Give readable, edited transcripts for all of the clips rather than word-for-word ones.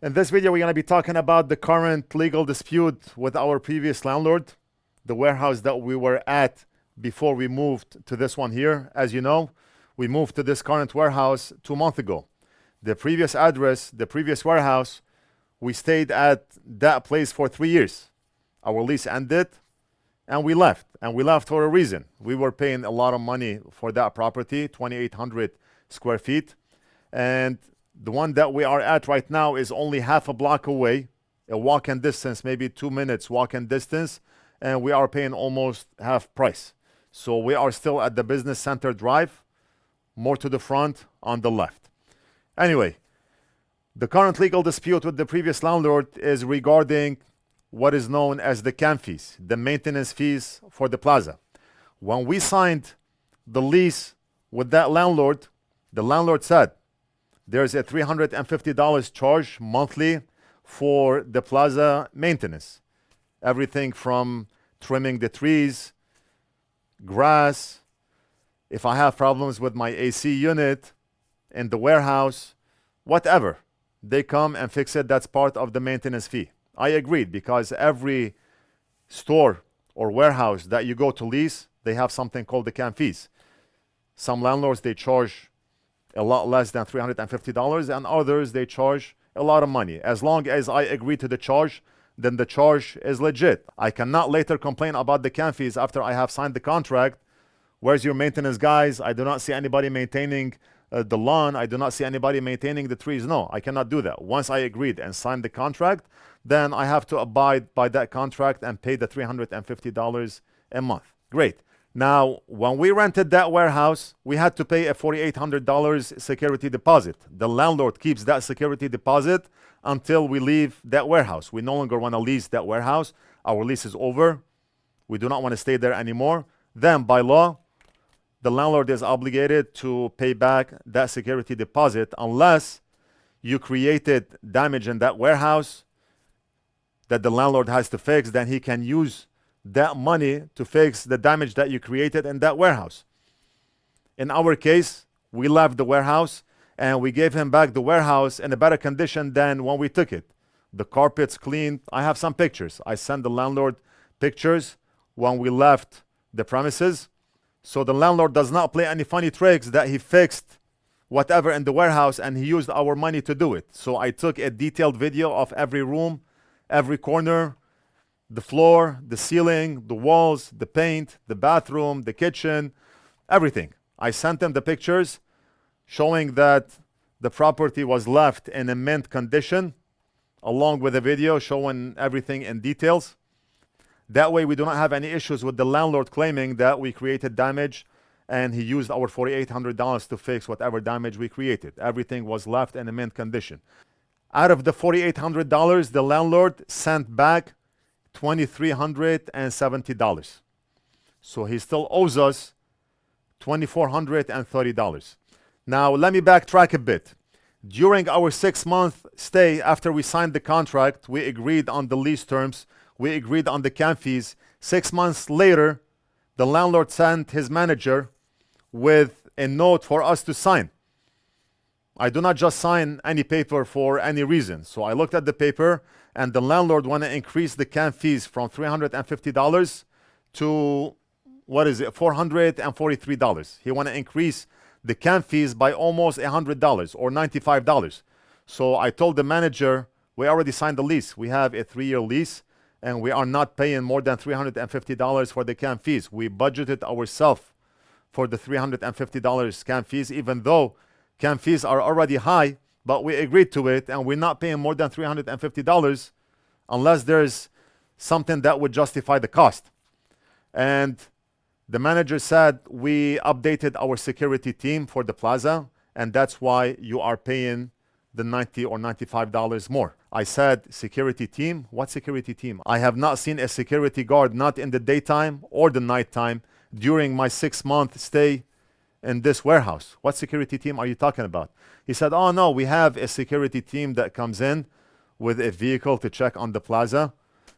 In this video, we're going to be talking about the current legal dispute with our previous landlord, the warehouse that we were at before we moved to this one here. As you know, we moved to this current warehouse 2 months ago. The previous address, the previous warehouse, we stayed at that place for 3 years. Our lease ended and we left. And we left for a reason. We were paying a lot of money for that property, 2,800 square feet. And the one that we are at right now is only half a block away, a walk-in distance, maybe 2 minutes walk-in distance, and we are paying almost half price. So we are still at the business center drive, more to the front on the left. Anyway, the current legal dispute with the previous landlord is regarding what is known as the CAM fees, the maintenance fees for the plaza. When we signed the lease with that landlord, the landlord said, there's a $350 charge monthly for the plaza maintenance. Everything from trimming the trees, grass. If I have problems with my AC unit in the warehouse, whatever, they come and fix it. That's part of the maintenance fee. I agreed because every store or warehouse that you go to lease, they have something called the CAM fees. Some landlords, they charge a lot less than $350, and others they charge a lot of money. As long as I agree to the charge, then the charge is legit. I cannot later complain about the CAM fees after I have signed the contract. Where's your maintenance guys? I do not see anybody maintaining the lawn. I do not see anybody maintaining the trees. No, I cannot do that. Once I agreed and signed the contract, then I have to abide by that contract and pay the $350 a month. Great. Now, when we rented that warehouse, we had to pay a $4,800 security deposit. The landlord keeps that security deposit until we leave that warehouse. We no longer want to lease that warehouse. Our lease is over. We do not want to stay there anymore. Then, by law, the landlord is obligated to pay back that security deposit unless you created damage in that warehouse that the landlord has to fix. Then he can use that money to fix the damage that you created in that warehouse. In our case, we left the warehouse and we gave him back the warehouse in a better condition than when we took it. The carpets cleaned. I have some pictures. I sent the landlord pictures when we left the premises. So the landlord does not play any funny tricks that he fixed whatever in the warehouse and he used our money to do it. So I took a detailed video of every room, every corner, the floor, the ceiling, the walls, the paint, the bathroom, the kitchen, everything. I sent them the pictures showing that the property was left in a mint condition, along with a video showing everything in details. That way we do not have any issues with the landlord claiming that we created damage and he used our $4,800 to fix whatever damage we created. Everything was left in a mint condition. Out of the $4,800, the landlord sent back $2,370. So he still owes us $2,430. Now, let me backtrack a bit. During our 6-month stay after we signed the contract, we agreed on the lease terms, we agreed on the CAM fees. 6 months later, the landlord sent his manager with a note for us to sign. I do not just sign any paper for any reason. So I looked at the paper and the landlord want to increase the CAM fees from $350 to, $443. He want to increase the CAM fees by almost $100 or $95. So I told the manager, we already signed the lease. We have a 3-year lease and we are not paying more than $350 for the CAM fees. We budgeted ourselves for the $350 CAM fees, even though CAM fees are already high, but we agreed to it and we're not paying more than $350 unless there's something that would justify the cost. And the manager said we updated our security team for the plaza and that's why you are paying the $90 or $95 more. I said, security team? What security team? I have not seen a security guard, not in the daytime or the nighttime, during my 6-month stay in this warehouse. What security team are you talking about? He said, oh no, we have a security team that comes in with a vehicle to check on the plaza.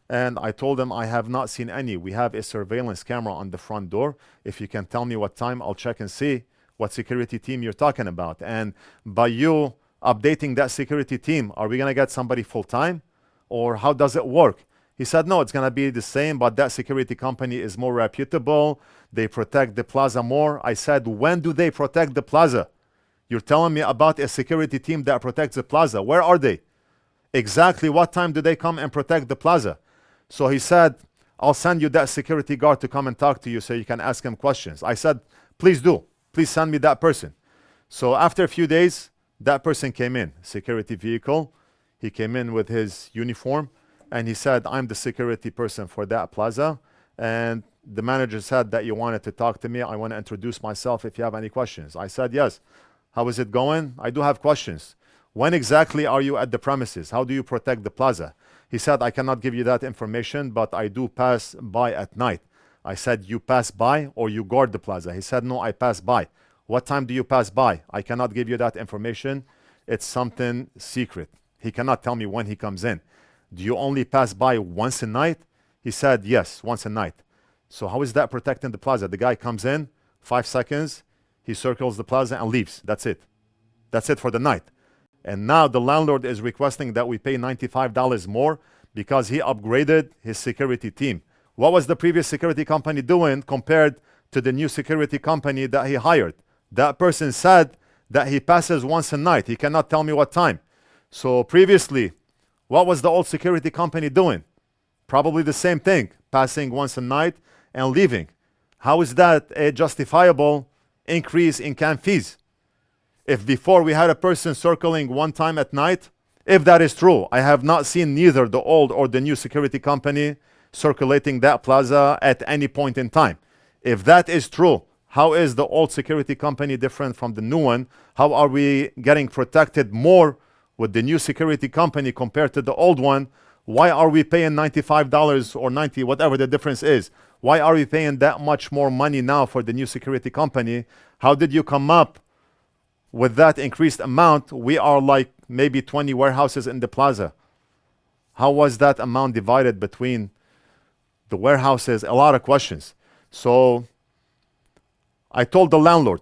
And I told him I have not seen any. We have a surveillance camera on the front door. If you can tell me what time, I'll check and see what security team you're talking about. And by you updating that security team? Are we going to get somebody full-time, or how does it work? He said, no, it's going to be the same, but that security company is more reputable. They protect the plaza more. I said, when do they protect the plaza? You're telling me about a security team that protects the plaza. Where are they? Exactly what time do they come and protect the plaza? So he said, I'll send you that security guard to come and talk to you so you can ask him questions. I said, please do. Please send me that person. So after a few days, that person came in, security vehicle. He came in with his uniform, and he said, I'm the security person for that plaza. And the manager said that you wanted to talk to me. I want to introduce myself if you have any questions. I said, yes. How is it going? I do have questions. When exactly are you at the premises? How do you protect the plaza? He said, I cannot give you that information, but I do pass by at night. I said, you pass by or you guard the plaza? He said, no, I pass by. What time do you pass by? I cannot give you that information. It's something secret. He cannot tell me when he comes in. Do you only pass by once a night? He said, yes, once a night. So how is that protecting the plaza? The guy comes in, 5 seconds, he circles the plaza and leaves. That's it. That's it for the night. And now the landlord is requesting that we pay $95 more because he upgraded his security team. What was the previous security company doing compared to the new security company that he hired? That person said that he passes once a night. He cannot tell me what time. So previously, what was the old security company doing? Probably the same thing, passing once a night and leaving. How is that a justifiable increase in CAM fees? If before we had a person circling one time at night, if that is true, I have not seen neither the old or the new security company circulating that plaza at any point in time. If that is true, how is the old security company different from the new one? How are we getting protected more with the new security company compared to the old one? Why are we paying $95 or $90, whatever the difference is? Why are we paying that much more money now for the new security company? How did you come up with that increased amount? We are like maybe 20 warehouses in the plaza. How was that amount divided between the warehouses? A lot of questions. So I told the landlord.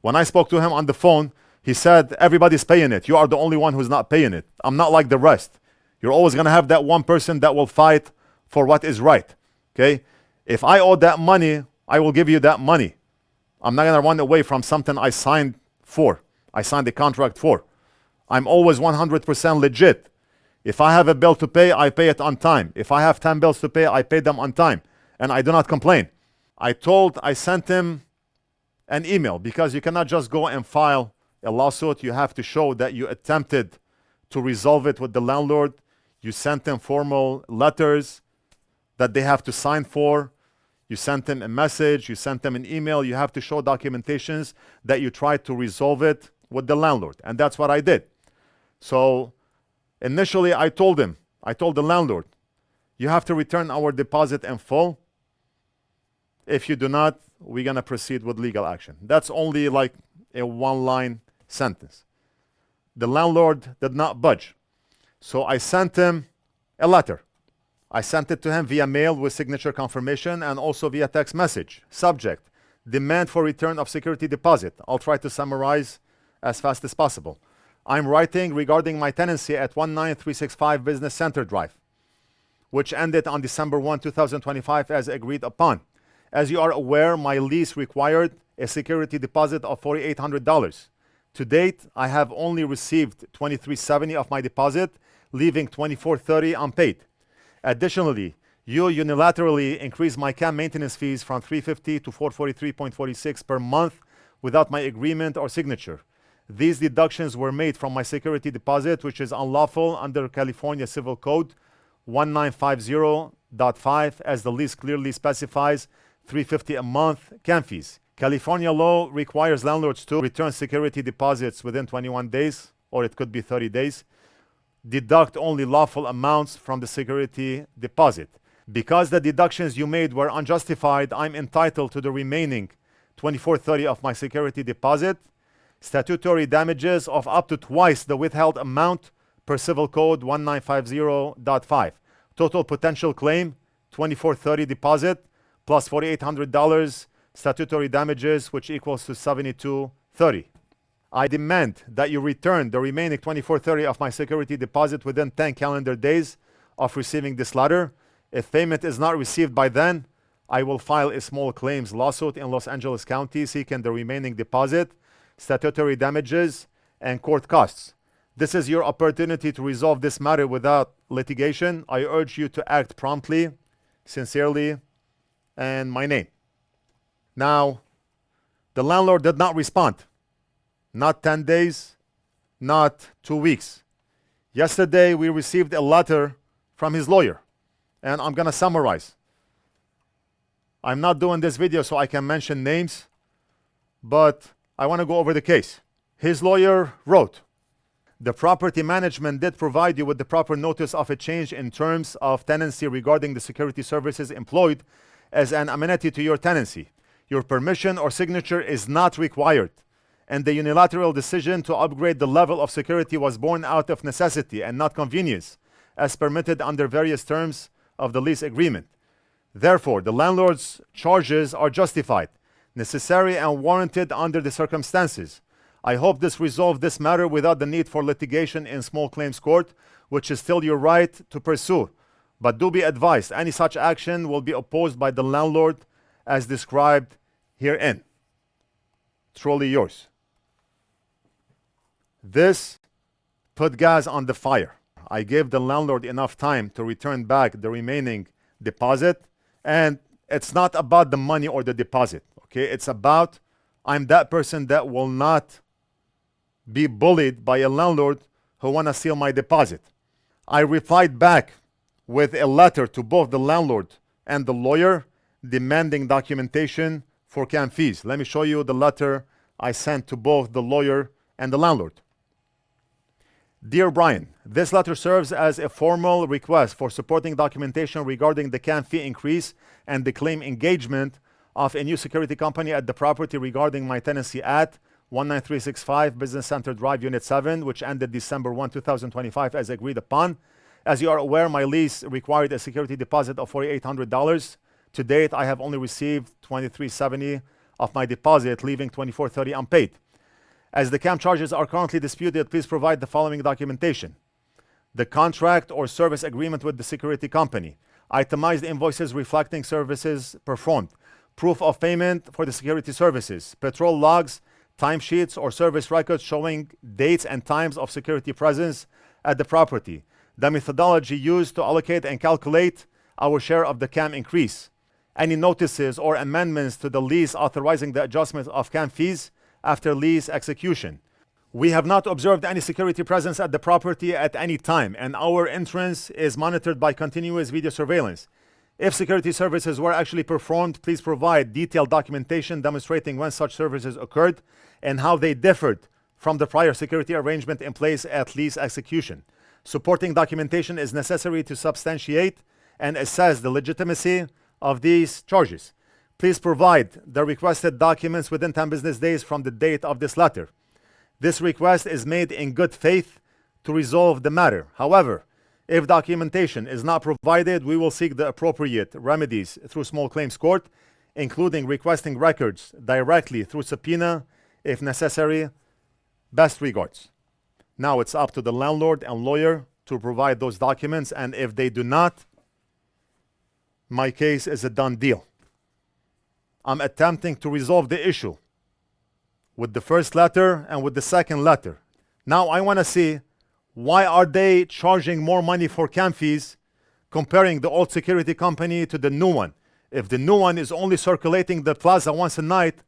When I spoke to him on the phone, he said, everybody's paying it. You are the only one who's not paying it. I'm not like the rest. You're always going to have that one person that will fight for what is right. Okay? If I owe that money, I will give you that money. I'm not going to run away from something I signed for. I signed the contract for. I'm always 100% legit. If I have a bill to pay, I pay it on time. If I have 10 bills to pay, I pay them on time. And I do not complain. I sent him an email because you cannot just go and file a lawsuit. You have to show that you attempted to resolve it with the landlord. You sent them formal letters that they have to sign for. You sent them a message. You sent them an email. You have to show documentations that you tried to resolve it with the landlord. And that's what I did. So initially I told the landlord, you have to return our deposit in full. If you do not, we're going to proceed with legal action. That's only like a one-line sentence. The landlord did not budge. So I sent him a letter. I sent it to him via mail with signature confirmation and also via text message. Subject, demand for return of security deposit. I'll try to summarize as fast as possible. I'm writing regarding my tenancy at 19365 Business Center Drive, which ended on December 1, 2025 as agreed upon. As you are aware, my lease required a security deposit of $4,800. To date, I have only received $2,370 of my deposit, leaving $2,430 unpaid. Additionally, you unilaterally increased my CAM maintenance fees from $350 to $443.46 per month without my agreement or signature. These deductions were made from my security deposit, which is unlawful under California Civil Code 1950.5, as the lease clearly specifies $350 a month CAM fees. California law requires landlords to return security deposits within 21 days, or it could be 30 days. Deduct only lawful amounts from the security deposit. Because the deductions you made were unjustified, I'm entitled to the remaining $2,430 of my security deposit, statutory damages of up to twice the withheld amount per Civil Code 1950.5. Total potential claim, $2,430 deposit, plus $4,800 statutory damages, which equals to $7,230. I demand that you return the remaining $24.30 of my security deposit within 10 calendar days of receiving this letter. If payment is not received by then, I will file a small claims lawsuit in Los Angeles County seeking the remaining deposit, statutory damages, and court costs. This is your opportunity to resolve this matter without litigation. I urge you to act promptly, sincerely, and my name. Now, the landlord did not respond. Not 10 days, not 2 weeks. Yesterday, we received a letter from his lawyer, and I'm going to summarize. I'm not doing this video so I can mention names, but I want to go over the case. His lawyer wrote, the property management did provide you with the proper notice of a change in terms of tenancy regarding the security services employed as an amenity to your tenancy. Your permission or signature is not required, and the unilateral decision to upgrade the level of security was born out of necessity and not convenience, as permitted under various terms of the lease agreement. Therefore, the landlord's charges are justified, necessary, and warranted under the circumstances. I hope this resolves this matter without the need for litigation in small claims court, which is still your right to pursue. But do be advised, any such action will be opposed by the landlord as described herein. Truly yours. This put gas on the fire. I gave the landlord enough time to return back the remaining deposit, and it's not about the money or the deposit, okay? It's about I'm that person that will not be bullied by a landlord who want to steal my deposit. I replied back with a letter to both the landlord and the lawyer demanding documentation for CAM fees. Let me show you the letter I sent to both the lawyer and the landlord. Dear Brian, this letter serves as a formal request for supporting documentation regarding the CAM fee increase and the claim engagement of a new security company at the property regarding my tenancy at 19365 Business Center Drive, Unit 7, which ended December 1, 2025 as agreed upon. As you are aware, my lease required a security deposit of $4,800. To date, I have only received $2,370 of my deposit, leaving $2,430 unpaid. As the CAM charges are currently disputed, please provide the following documentation: the contract or service agreement with the security company, itemized invoices reflecting services performed, proof of payment for the security services, patrol logs, timesheets or service records showing dates and times of security presence at the property, the methodology used to allocate and calculate our share of the CAM increase, any notices or amendments to the lease authorizing the adjustment of CAM fees after lease execution. We have not observed any security presence at the property at any time, and our entrance is monitored by continuous video surveillance. If security services were actually performed, please provide detailed documentation demonstrating when such services occurred and how they differed from the prior security arrangement in place at lease execution. Supporting documentation is necessary to substantiate and assess the legitimacy of these charges. Please provide the requested documents within 10 business days from the date of this letter. This request is made in good faith to resolve the matter. However, if documentation is not provided, we will seek the appropriate remedies through small claims court, including requesting records directly through subpoena if necessary. Best regards. Now it's up to the landlord and lawyer to provide those documents, and if they do not, my case is a done deal. I'm attempting to resolve the issue with the first letter and with the second letter. Now I want to see, why are they charging more money for CAM fees comparing the old security company to the new one? If the new one is only circulating the plaza once a night,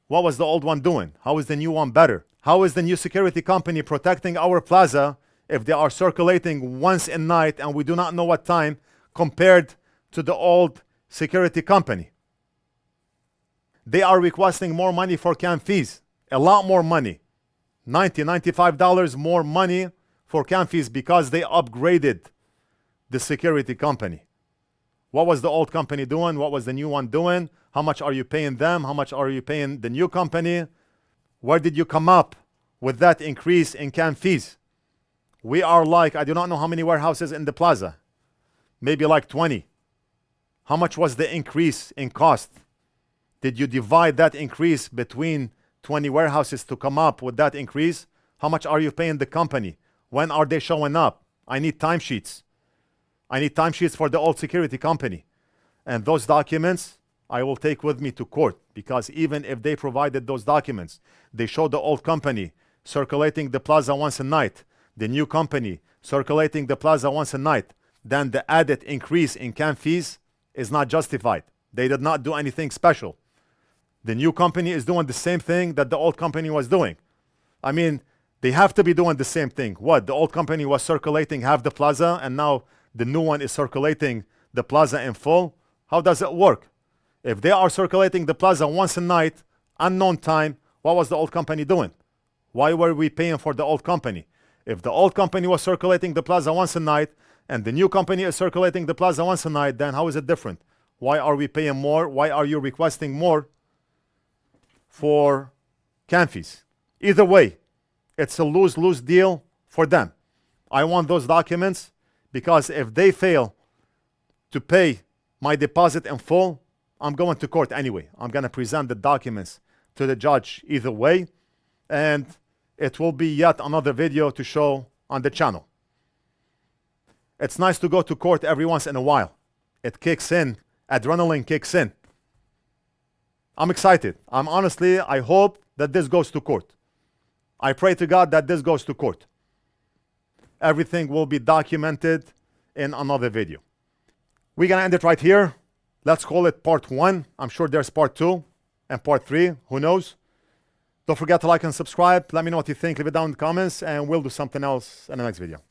what was the old one doing? How is the new one better? How is the new security company protecting our plaza if they are circulating once a night and we do not know what time compared to the old security company? They are requesting more money for CAM fees, a lot more money, $90, $95 more money for CAM fees because they upgraded the security company. What was the old company doing? What was the new one doing? How much are you paying them? How much are you paying the new company? Where did you come up with that increase in CAM fees? We are like, I do not know how many warehouses in the plaza, maybe like 20. How much was the increase in cost? Did you divide that increase between 20 warehouses to come up with that increase, how much are you paying the company? When are they showing up? I need timesheets. I need timesheets for the old security company. And those documents I will take with me to court, because even if they provided those documents, they show the old company circulating the plaza once a night, the new company circulating the plaza once a night, then the added increase in CAM fees is not justified. They did not do anything special. The new company is doing the same thing that the old company was doing. I mean, they have to be doing the same thing. What? The old company was circulating half the plaza and now the new one is circulating the plaza in full? How does it work? If they are circulating the plaza once a night, unknown time, what was the old company doing? Why were we paying for the old company? If the old company was circulating the plaza once a night and the new company is circulating the plaza once a night, then how is it different? Why are we paying more? Why are you requesting more for CAM fees? Either way, it's a lose-lose deal for them. I want those documents, because if they fail to pay my deposit in full, I'm going to court anyway. I'm going to present the documents to the judge either way, and it will be yet another video to show on the channel. It's nice to go to court every once in a while. It kicks in, adrenaline kicks in. I'm excited. I hope that this goes to court. I pray to God that this goes to court. Everything will be documented in another video. We're going to end it right here. Let's call it part 1. I'm sure there's part 2 and part 3. Who knows? Don't forget to like and subscribe. Let me know what you think. Leave it down in the comments, and we'll do something else in the next video.